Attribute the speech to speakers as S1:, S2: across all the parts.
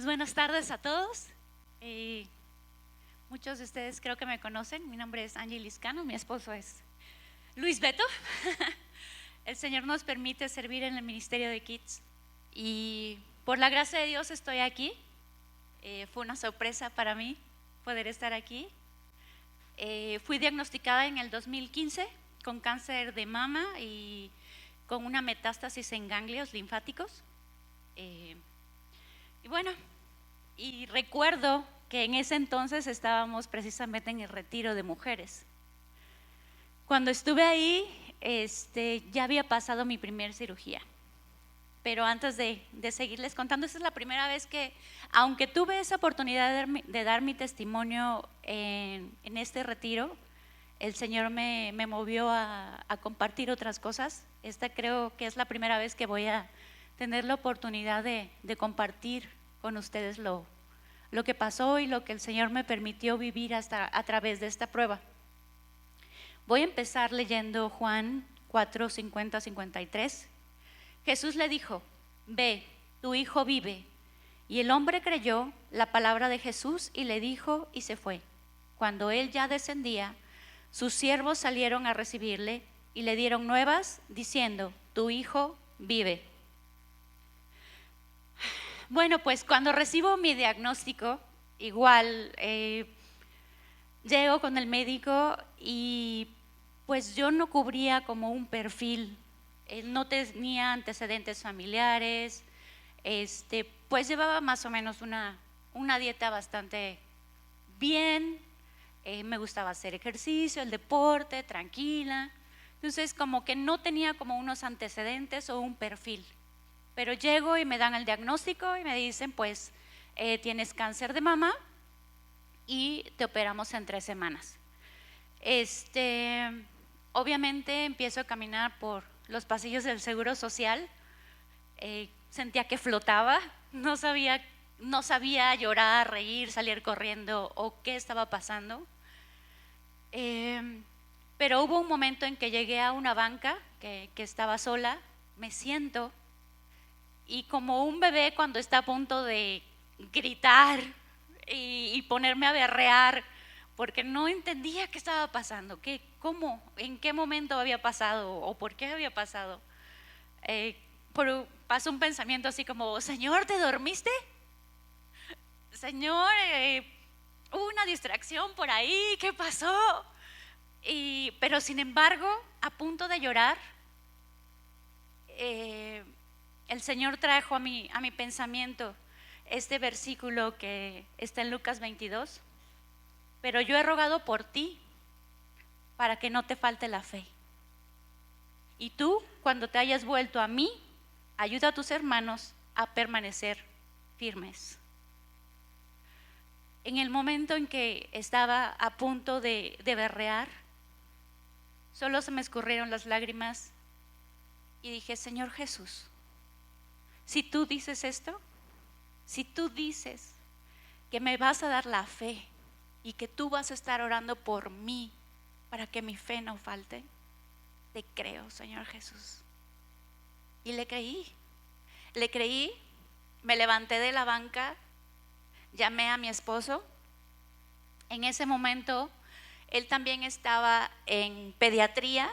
S1: Buenas tardes a todos. Muchos de ustedes creo que me conocen. Mi nombre es Angie Liscano, mi esposo es Luis Beto. El Señor nos permite servir en el ministerio de Kids y por la gracia de Dios estoy aquí. Fue una sorpresa para mí poder estar aquí. Fui diagnosticada en el 2015 con cáncer de mama y con una metástasis en ganglios linfáticos. Y bueno, y recuerdo que en ese entonces estábamos precisamente en el retiro de mujeres. Cuando estuve ahí, ya había pasado mi primer cirugía. Pero antes de seguirles contando, esta es la primera vez que, aunque tuve esa oportunidad de dar mi testimonio en este retiro, el Señor me movió a compartir otras cosas. Esta creo que es la primera vez que voy a tener la oportunidad de compartir con ustedes lo que pasó y lo que el Señor me permitió vivir hasta a través de esta prueba. Voy a empezar leyendo Juan 4:50-53. Jesús le dijo: ve, tu hijo vive. Y el hombre creyó la palabra de Jesús y le dijo y se fue. Cuando él ya descendía, sus siervos salieron a recibirle y le dieron nuevas diciendo: tu hijo vive. Bueno, pues cuando recibo mi diagnóstico, igual llego con el médico y pues yo no cubría como un perfil. Él no tenía antecedentes familiares, pues llevaba más o menos una dieta bastante bien, me gustaba hacer ejercicio, el deporte, tranquila. Entonces como que no tenía como unos antecedentes o un perfil. Pero llego y me dan el diagnóstico y me dicen: pues tienes cáncer de mama y te operamos en 3 semanas. Obviamente empiezo a caminar por los pasillos del Seguro Social. Sentía que flotaba, no sabía llorar, reír, salir corriendo o qué estaba pasando. Pero hubo un momento en que llegué a una banca que estaba sola, me siento. Y como un bebé cuando está a punto de gritar y ponerme a berrear, porque no entendía qué estaba pasando, cómo, en qué momento había pasado o por qué había pasado. Pasó un pensamiento así como: Señor, ¿te dormiste? Señor, hubo una distracción por ahí, ¿qué pasó? Pero sin embargo, a punto de llorar, el Señor trajo a mi pensamiento este versículo que está en Lucas 22. Pero yo he rogado por ti para que no te falte la fe. Y tú, cuando te hayas vuelto a mí, ayuda a tus hermanos a permanecer firmes. En el momento en que estaba a punto de berrear, solo se me escurrieron las lágrimas y dije: Señor Jesús, si tú dices esto, si tú dices que me vas a dar la fe y que tú vas a estar orando por mí para que mi fe no falte, te creo, Señor Jesús. Y le creí, me levanté de la banca, llamé a mi esposo. En ese momento él también estaba en pediatría,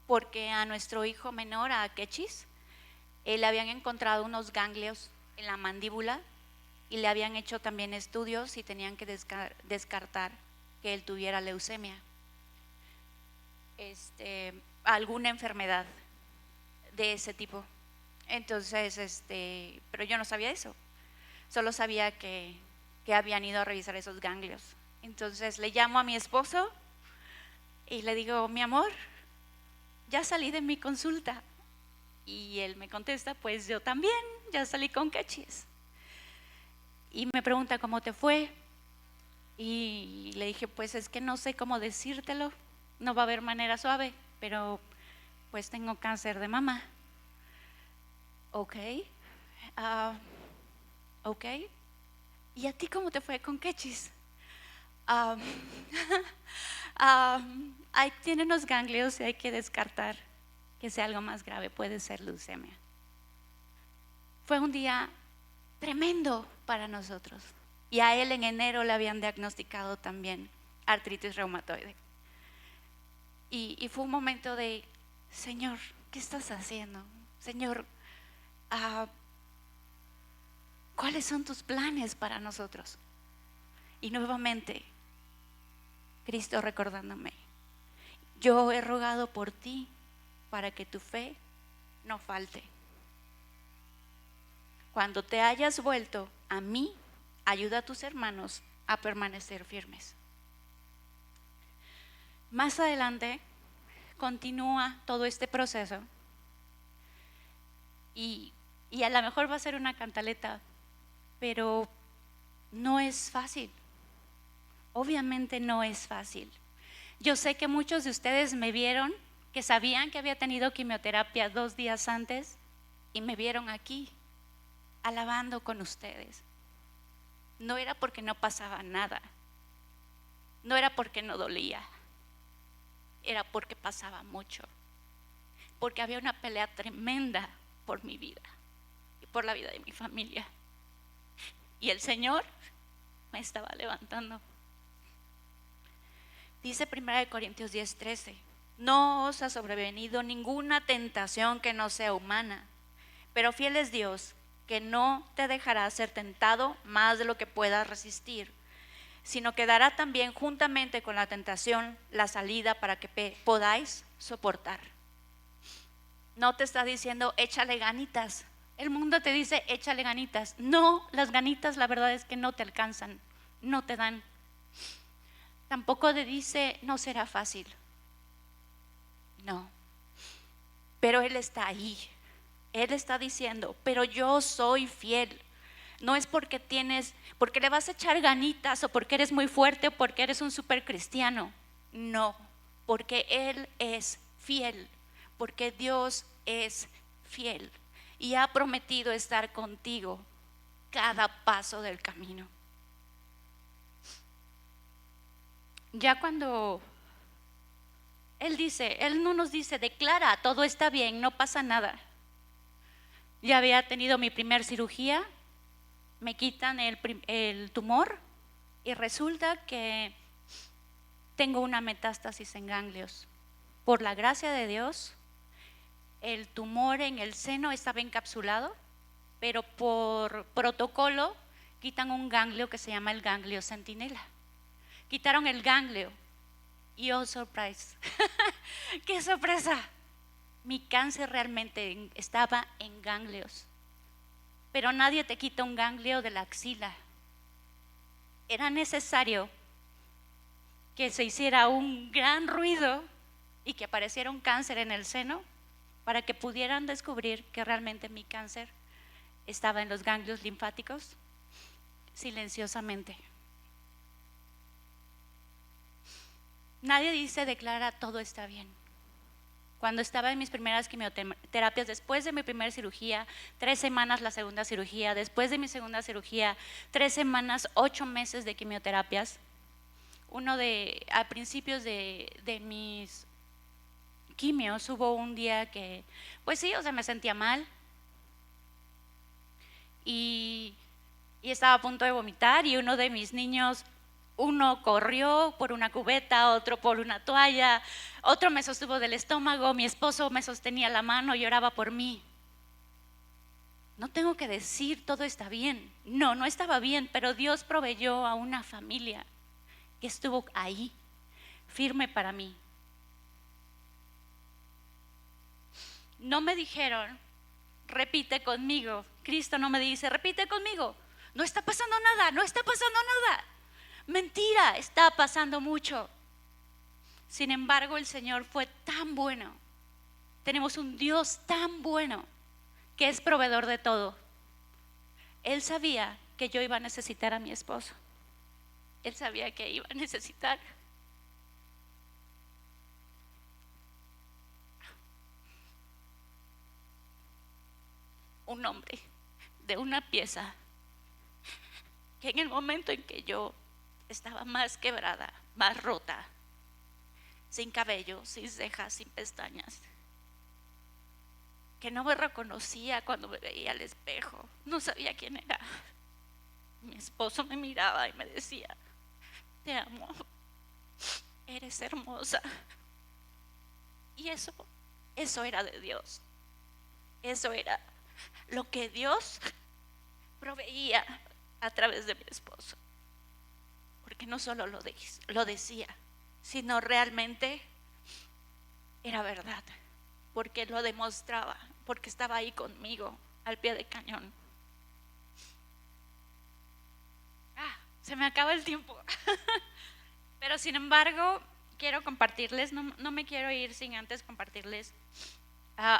S1: porque a nuestro hijo menor, a Kechis, le habían encontrado unos ganglios en la mandíbula y le habían hecho también estudios y tenían que descartar que él tuviera leucemia, alguna enfermedad de ese tipo. Entonces, pero yo no sabía eso, solo sabía que habían ido a revisar esos ganglios. Entonces le llamo a mi esposo y le digo: mi amor, ya salí de mi consulta. Y él me contesta: pues yo también, ya salí con Kechis. Y me pregunta: ¿cómo te fue? Y le dije: pues es que no sé cómo decírtelo, no va a haber manera suave, pero pues tengo cáncer de mama. Ok. ¿Y a ti cómo te fue con Kechis? Ahí tiene unos ganglios y hay que descartar que sea algo más grave, puede ser leucemia. Fue un día tremendo para nosotros. Y a él en enero le habían diagnosticado también artritis reumatoide. Y fue un momento de, Señor, ¿qué estás haciendo? Señor, ¿cuáles son tus planes para nosotros? Y nuevamente, Cristo recordándome, yo he rogado por ti para que tu fe no falte. Cuando te hayas vuelto a mí, ayuda a tus hermanos a permanecer firmes. Más adelante continúa todo este proceso y a lo mejor va a ser una cantaleta, pero no es fácil. Obviamente no es fácil. Yo sé que muchos de ustedes me vieron, que sabían que había tenido quimioterapia 2 días antes y me vieron aquí alabando con ustedes. No era porque no pasaba nada, no era porque no dolía, era porque pasaba mucho, porque había una pelea tremenda por mi vida y por la vida de mi familia. Y el Señor me estaba levantando. Dice 1 Corintios 10:13, no os ha sobrevenido ninguna tentación que no sea humana, pero fiel es Dios, que no te dejará ser tentado más de lo que puedas resistir, sino que dará también juntamente con la tentación la salida para que podáis soportar. No te está diciendo échale ganitas. El mundo te dice échale ganitas. No, las ganitas la verdad es que no te alcanzan, no te dan. Tampoco te dice no será fácil. No, pero Él está ahí. Él está diciendo, pero yo soy fiel. No es porque le vas a echar ganitas o porque eres muy fuerte o porque eres un súper cristiano. No, porque Él es fiel, porque Dios es fiel y ha prometido estar contigo cada paso del camino. Ya cuando Él no nos dice, declara, todo está bien, no pasa nada. Ya había tenido mi primer cirugía, me quitan el tumor y resulta que tengo una metástasis en ganglios. Por la gracia de Dios, el tumor en el seno estaba encapsulado, pero por protocolo quitan un ganglio que se llama el ganglio centinela. Quitaron el ganglio y oh surprise, ¡qué sorpresa! Mi cáncer realmente estaba en ganglios, pero nadie te quita un ganglio de la axila. Era necesario que se hiciera un gran ruido y que apareciera un cáncer en el seno para que pudieran descubrir que realmente mi cáncer estaba en los ganglios linfáticos silenciosamente. Nadie dice, declara, todo está bien. Cuando estaba en mis primeras quimioterapias, después de mi primera cirugía, 3 semanas la segunda cirugía, después de mi segunda cirugía, 3 semanas, 8 meses de quimioterapias. A principios de mis quimios, hubo un día que, pues sí, me sentía mal y estaba a punto de vomitar y uno de mis niños, uno corrió por una cubeta, otro por una toalla, otro me sostuvo del estómago, mi esposo me sostenía la mano y oraba por mí. No tengo que decir todo está bien, no estaba bien, pero Dios proveyó a una familia que estuvo ahí, firme para mí. No me dijeron, repite conmigo. Cristo no me dice, repite conmigo. No está pasando nada, no está pasando nada. Mentira, está pasando mucho. Sin embargo, el Señor fue tan bueno. Tenemos un Dios tan bueno que es proveedor de todo. Él sabía que yo iba a necesitar a mi esposo. Él sabía que iba a necesitar un hombre de una pieza que en el momento en que yo estaba más quebrada, más rota, sin cabello, sin cejas, sin pestañas, que no me reconocía cuando me veía al espejo, no sabía quién era. Mi esposo me miraba y me decía: te amo, eres hermosa. Y eso era de Dios. Eso era lo que Dios proveía a través de mi esposo. Porque no solo lo decía, sino realmente era verdad. Porque lo demostraba, porque estaba ahí conmigo al pie del cañón. Se me acaba el tiempo. Pero sin embargo, quiero compartirles, no me quiero ir sin antes compartirles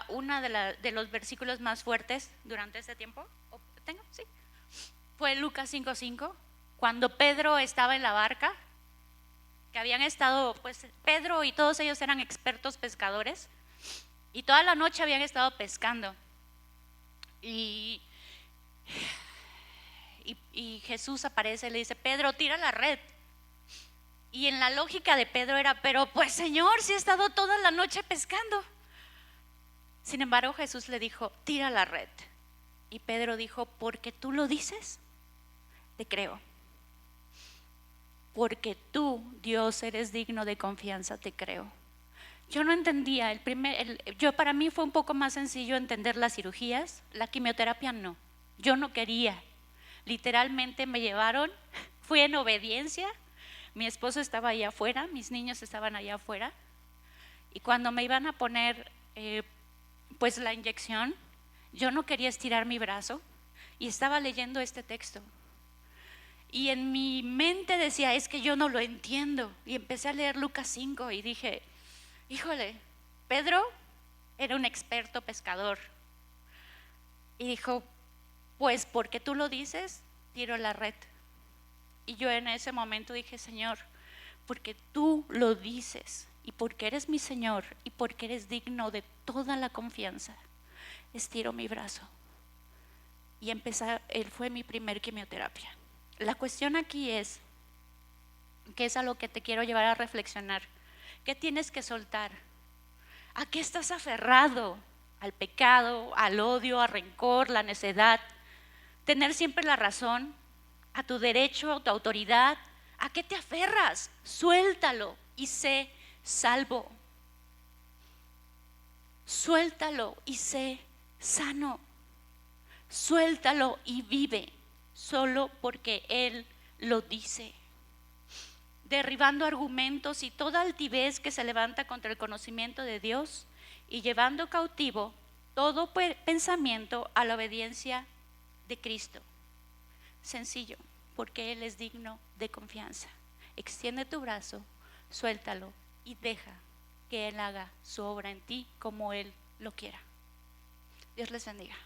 S1: uno de los versículos más fuertes durante ese tiempo. ¿Tengo? Sí. Fue Lucas 5:5, cuando Pedro estaba en la barca, que habían estado, pues Pedro y todos ellos eran expertos pescadores, y toda la noche habían estado pescando. Y Jesús aparece y le dice: Pedro, tira la red. Y en la lógica de Pedro era: pero pues Señor, si he estado toda la noche pescando. Sin embargo, Jesús le dijo: tira la red. Y Pedro dijo: porque tú lo dices, te creo. Porque tú, Dios, eres digno de confianza, te creo. Yo no entendía, para mí fue un poco más sencillo entender las cirugías, la quimioterapia no. Yo no quería. Literalmente me llevaron, fui en obediencia. Mi esposo estaba allá afuera, mis niños estaban allá afuera. Y cuando me iban a poner pues la inyección, yo no quería estirar mi brazo y estaba leyendo este texto. Y en mi mente decía: es que yo no lo entiendo. Y empecé a leer Lucas 5 y dije: híjole, Pedro era un experto pescador. Y dijo: pues porque tú lo dices, tiro la red. Y yo en ese momento dije: Señor, porque tú lo dices y porque eres mi Señor y porque eres digno de toda la confianza, estiro mi brazo. Y fue mi primer quimioterapia. La cuestión aquí es, que es a lo que te quiero llevar a reflexionar: ¿qué tienes que soltar? ¿A qué estás aferrado? ¿Al pecado, al odio, al rencor, la necedad? ¿Tener siempre la razón? ¿A tu derecho, a tu autoridad? ¿A qué te aferras? Suéltalo y sé salvo. Suéltalo y sé sano. Suéltalo y vive solo porque Él lo dice. Derribando argumentos y toda altivez que se levanta contra el conocimiento de Dios, y llevando cautivo todo pensamiento a la obediencia de Cristo. Sencillo, porque Él es digno de confianza. Extiende tu brazo, suéltalo y deja que Él haga su obra en ti como Él lo quiera. Dios les bendiga.